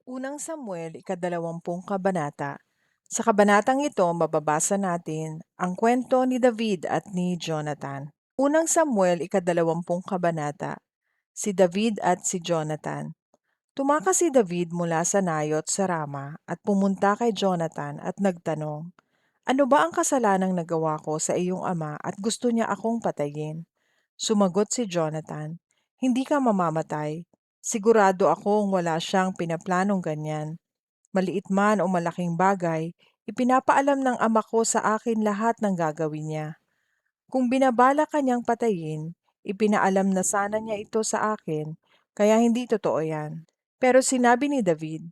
Unang Samuel, ikadalawampung kabanata. Sa kabanatang ito, mababasa natin ang kwento ni David at ni Jonathan. Unang Samuel, ikadalawampung kabanata. Si David at si Jonathan. Tumakas si David mula sa Nayot sa Rama at pumunta kay Jonathan at nagtanong, "Ano ba ang kasalanang nagawa ko sa iyong ama at gusto niya akong patayin?" Sumagot si Jonathan, "Hindi ka mamamatay. Sigurado akong wala siyang pinaplanong ganyan. Maliit man o malaking bagay, ipinapaalam ng ama ko sa akin lahat ng gagawin niya. Kung binabala kanyang patayin, ipinaalam na sana niya ito sa akin, kaya hindi totoo yan." Pero sinabi ni David,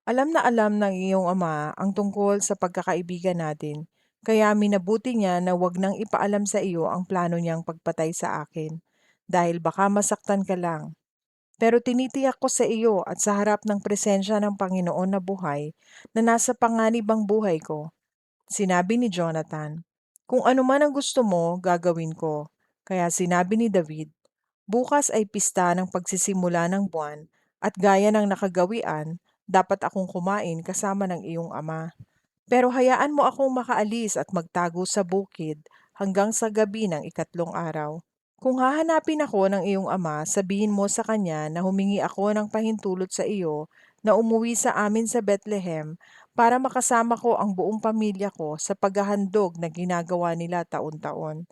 alam ng iyong ama ang tungkol sa pagkakaibigan natin, kaya minabuti niya na wag nang ipaalam sa iyo ang plano niyang pagpatay sa akin, dahil baka masaktan ka lang. Pero tinitiyak ko sa iyo at sa harap ng presensya ng Panginoon na buhay na nasa panganib ang buhay ko. Sinabi ni Jonathan, "Kung ano man ang gusto mo, gagawin ko." Kaya sinabi ni David, "Bukas ay pista ng pagsisimula ng buwan at gaya ng nakagawian, dapat akong kumain kasama ng iyong ama. Pero hayaan mo akong makaalis at magtago sa bukid hanggang sa gabi ng ikatlong araw. Kung hahanapin ako ng iyong ama, sabihin mo sa kanya na humingi ako ng pahintulot sa iyo na umuwi sa amin sa Bethlehem para makasama ko ang buong pamilya ko sa paghahandog na ginagawa nila taon-taon.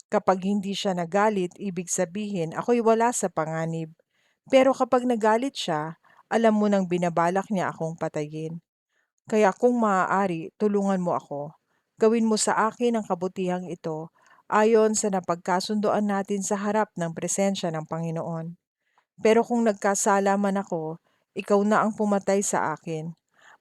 Kapag hindi siya nagalit, ibig sabihin ako'y wala sa panganib. Pero kapag nagalit siya, alam mo nang binabalak niya akong patayin. Kaya kung maaari, tulungan mo ako. Gawin mo sa akin ang kabutihang ito ayon sa napagkasundoan natin sa harap ng presensya ng Panginoon. Pero kung nagkasala man ako, ikaw na ang pumatay sa akin.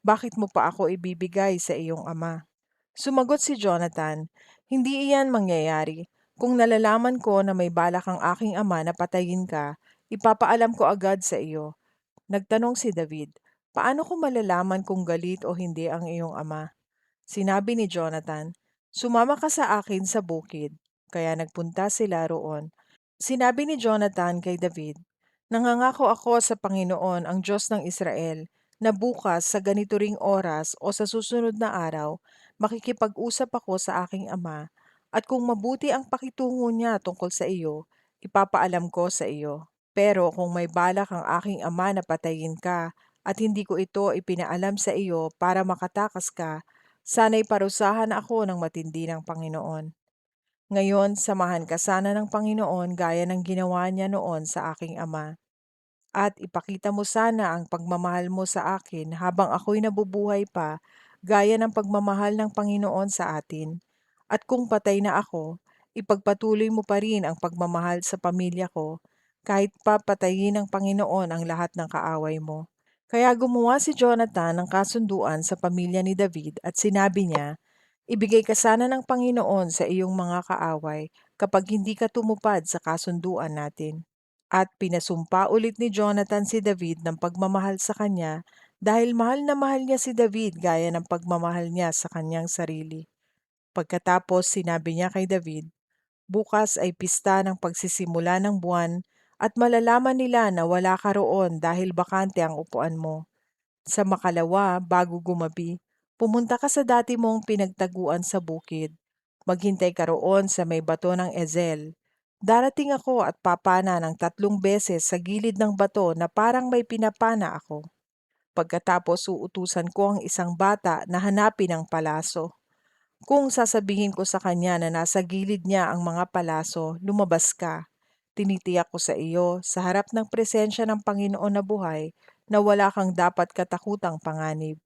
Bakit mo pa ako ibibigay sa iyong ama?" Sumagot si Jonathan, "Hindi iyan mangyayari. Kung nalalaman ko na may balak ang aking ama na patayin ka, ipapaalam ko agad sa iyo." Nagtanong si David, "Paano ko malalaman kung galit o hindi ang iyong ama?" Sinabi ni Jonathan, "Sumama ka sa akin sa bukid." Kaya nagpunta sila roon. Sinabi ni Jonathan kay David, "Nangangako ako sa Panginoon, ang Diyos ng Israel, na bukas sa ganito ring oras o sa susunod na araw, makikipag-usap ako sa aking ama, at kung mabuti ang pakitungo niya tungkol sa iyo, ipapaalam ko sa iyo. Pero kung may balak ang aking ama na patayin ka at hindi ko ito ipinaalam sa iyo para makatakas ka, sana'y parusahan ako ng matindi ng Panginoon. Ngayon, samahan ka sana ng Panginoon gaya ng ginawa niya noon sa aking ama. At ipakita mo sana ang pagmamahal mo sa akin habang ako'y nabubuhay pa, gaya ng pagmamahal ng Panginoon sa atin. At kung patay na ako, ipagpatuloy mo pa rin ang pagmamahal sa pamilya ko, kahit pa patayin ng Panginoon ang lahat ng kaaway mo." Kaya gumawa si Jonathan ng kasunduan sa pamilya ni David at sinabi niya, "Ibigay ka sana ng Panginoon sa iyong mga kaaway kapag hindi ka tumupad sa kasunduan natin." At pinasumpa ulit ni Jonathan si David ng pagmamahal sa kanya dahil mahal na mahal niya si David gaya ng pagmamahal niya sa kanyang sarili. Pagkatapos sinabi niya kay David, "Bukas ay pista ng pagsisimula ng buwan at malalaman nila na wala ka roon dahil bakante ang upuan mo. Sa makalawa, bago gumabi, pumunta ka sa dati mong pinagtaguan sa bukid. Maghintay ka roon sa may bato ng Ezel. Darating ako at papana ng 3 beses sa gilid ng bato na parang may pinapana ako. Pagkatapos uutusan ko ang isang bata na hanapin ang palaso. Kung sasabihin ko sa kanya na nasa gilid niya ang mga palaso, lumabas ka. Tinitiyak ko sa iyo, sa harap ng presensya ng Panginoon na buhay, na wala kang dapat katakutang panganib.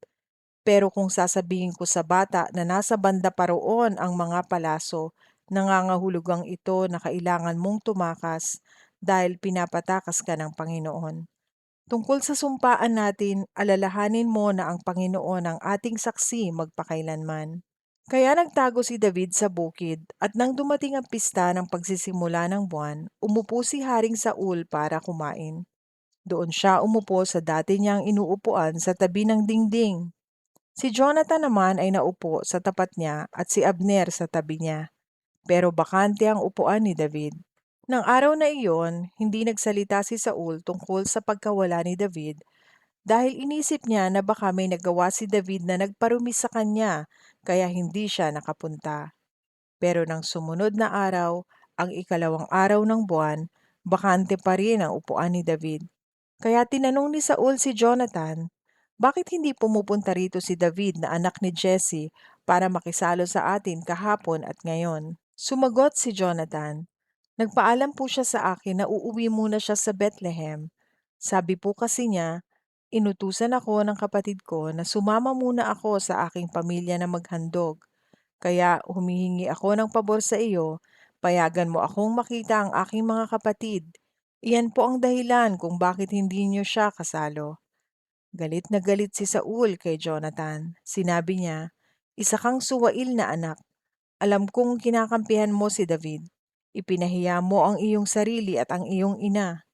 Pero kung sasabihin ko sa bata na nasa banda pa roon ang mga palaso, nangangahulugang ito na kailangan mong tumakas dahil pinapatakas ka ng Panginoon. Tungkol sa sumpaan natin, alalahanin mo na ang Panginoon ang ating saksi magpakailanman." Kaya nagtago si David sa bukid, at nang dumating ang pista ng pagsisimula ng buwan, umupo si Haring Saul para kumain. Doon siya umupo sa dati niyang inuupuan sa tabi ng dingding. Si Jonathan naman ay naupo sa tapat niya at si Abner sa tabi niya, pero bakante ang upuan ni David. Nang araw na iyon, hindi nagsalita si Saul tungkol sa pagkawala ni David dahil inisip niya na baka may nagawa si David na nagparumi sa kanya kaya hindi siya nakapunta. Pero nang sumunod na araw, ang ikalawang araw ng buwan, bakante pa rin ang upuan ni David. Kaya tinanong ni Saul si Jonathan, bakit hindi pumupunta rito si David na anak ni Jesse para makisalo sa atin kahapon at ngayon? Sumagot si Jonathan, nagpaalam po siya sa akin na uuwi muna siya sa Bethlehem. Sabi po kasi niya, inutusan ako ng kapatid ko na sumama muna ako sa aking pamilya na maghandog. Kaya humihingi ako ng pabor sa iyo, payagan mo akong makita ang aking mga kapatid. Iyan po ang dahilan kung bakit hindi niyo siya kasalo. Galit na galit si Saul kay Jonathan. Sinabi niya, isa kang suwail na anak. Alam kong kinakampihan mo si David. Ipinahiya mo ang iyong sarili at ang iyong ina.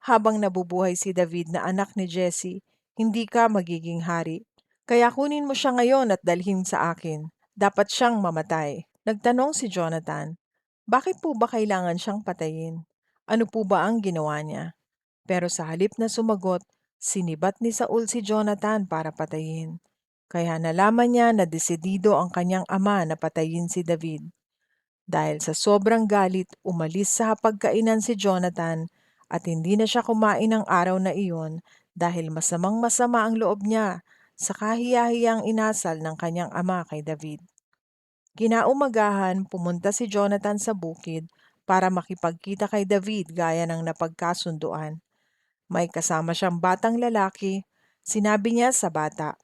Habang nabubuhay si David na anak ni Jesse, hindi ka magiging hari. Kaya kunin mo siya ngayon at dalhin sa akin. Dapat siyang mamatay. Nagtanong si Jonathan, bakit po ba kailangan siyang patayin? Ano po ba ang ginawa niya? Pero sa halip na sumagot, sinibat ni Saul si Jonathan para patayin. Kaya nalaman niya na desidido ang kanyang ama na patayin si David. Dahil sa sobrang galit, umalis sa hapagkainan si Jonathan at hindi na siya kumain ng araw na iyon dahil masamang-masama ang loob niya sa kahiyahiyang inasal ng kanyang ama kay David. Kinaumagahan, pumunta si Jonathan sa bukid para makipagkita kay David gaya ng napagkasunduan. May kasama siyang batang lalaki. Sinabi niya sa bata,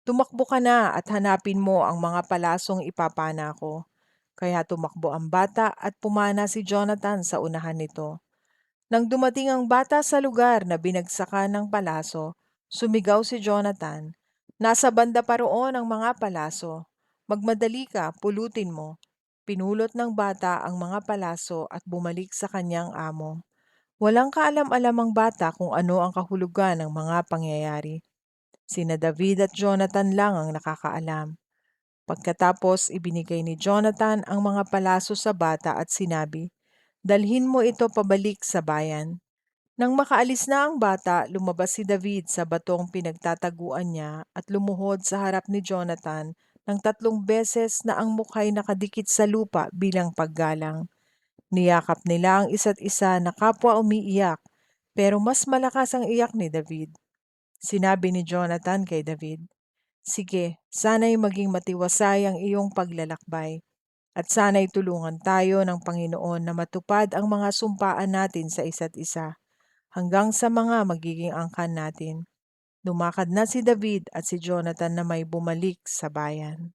tumakbo ka na at hanapin mo ang mga palasong ipapana ko. Kaya tumakbo ang bata at pumana si Jonathan sa unahan nito. Nang dumating ang bata sa lugar na binagsakan ng palaso, sumigaw si Jonathan, nasa banda pa roon ang mga palaso. Magmadali ka, pulutin mo. Pinulot ng bata ang mga palaso at bumalik sa kanyang amo. Walang kaalam-alam ang bata kung ano ang kahulugan ng mga pangyayari. Sina David at Jonathan lang ang nakakaalam. Pagkatapos, ibinigay ni Jonathan ang mga palaso sa bata at sinabi, dalhin mo ito pabalik sa bayan. Nang makaalis na ang bata, lumabas si David sa batong pinagtataguan niya at lumuhod sa harap ni Jonathan ng 3 beses na ang mukha'y nakadikit sa lupa bilang paggalang. Niyakap nila ang isa't isa na kapwa umiiyak, pero mas malakas ang iyak ni David. Sinabi ni Jonathan kay David, sige, sana'y maging matiwasay ang iyong paglalakbay, at sana'y tulungan tayo ng Panginoon na matupad ang mga sumpaan natin sa isa't isa, hanggang sa mga magiging angkan natin. Lumakad na si David at si Jonathan na may bumalik sa bayan.